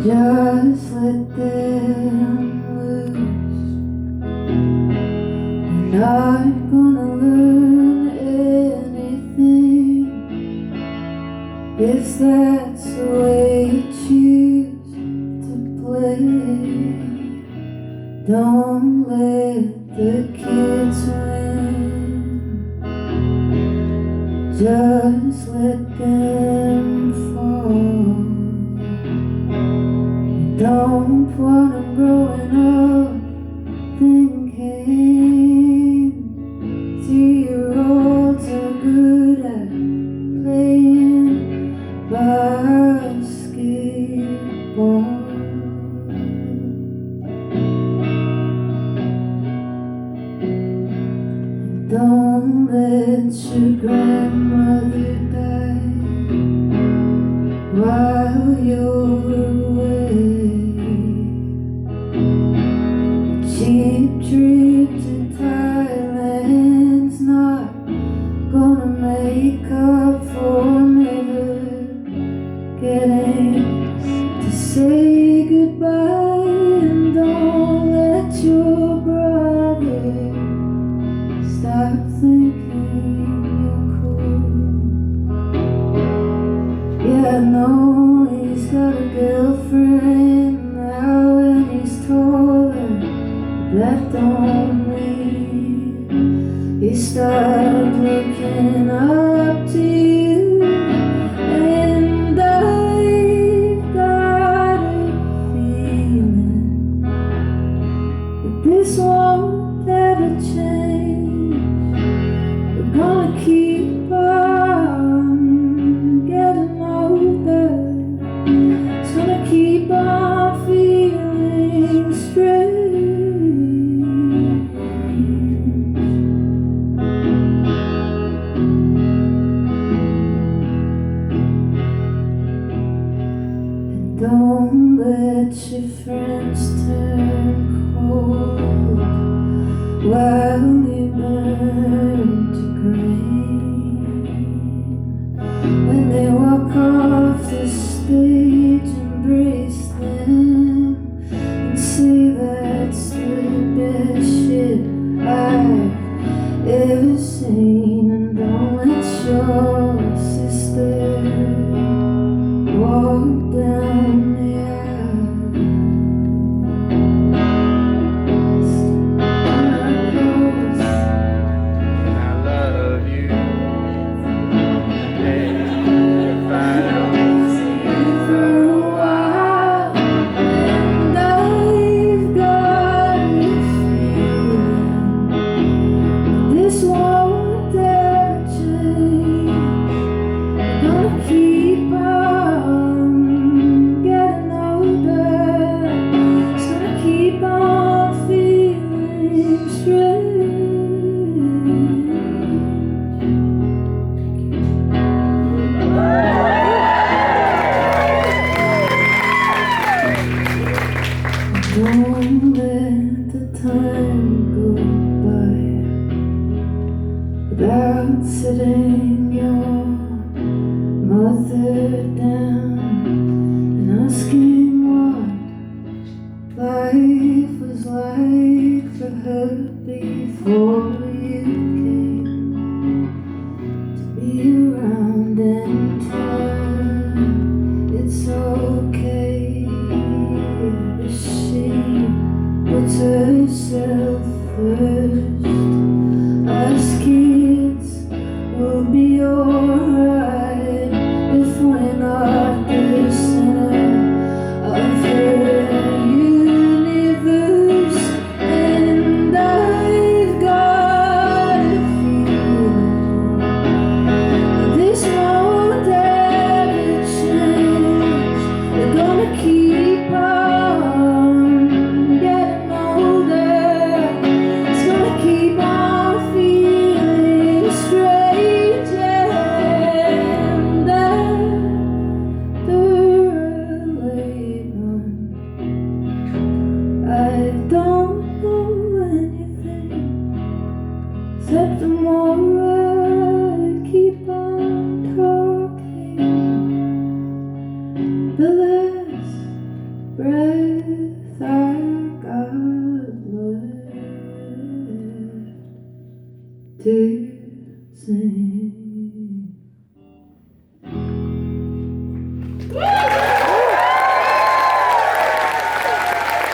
Just let them loose. You're not gonna learn anything if that's the way you choose to play. Don't let the kids win. Just let them fall. Don't want them growing up thinking 3-year-olds are good at playing basketball. Don't let your grandmother die while you're away. Cheap trip to Thailand's not gonna make up for never getting to say goodbye. And don't let your brother stop thinking you're cool. Yeah, I know he's got a girlfriend now and he's taller. That don't mean he started looking up to you. And I've got a feeling that this won't ever change. We're gonna keep on getting older. It's gonna keep on feeling strange. Don't let your friends turn cold while you burn to green. When they walk off the stage, embrace them and say that's the best shit I've ever seen. And don't let your sister walk down the aisle. I love you. And if I don't see you For a while, and I've got a feeling this won't ever change. We're gonna keep on getting older. It's gonna keep on feeling strange. Don't let the time go by without sitting your mother down and asking what life was like for her before you came to be around and tell it's okay if she puts herself first. Us kids will be alright if we're not the center of her universe. And I've got a feeling this won't ever change. We're gonna keep on getting older. It's gonna keep on feeling strange. And after a late one, I don't know anything except the more I keep on talking, the less breath I got left to sing.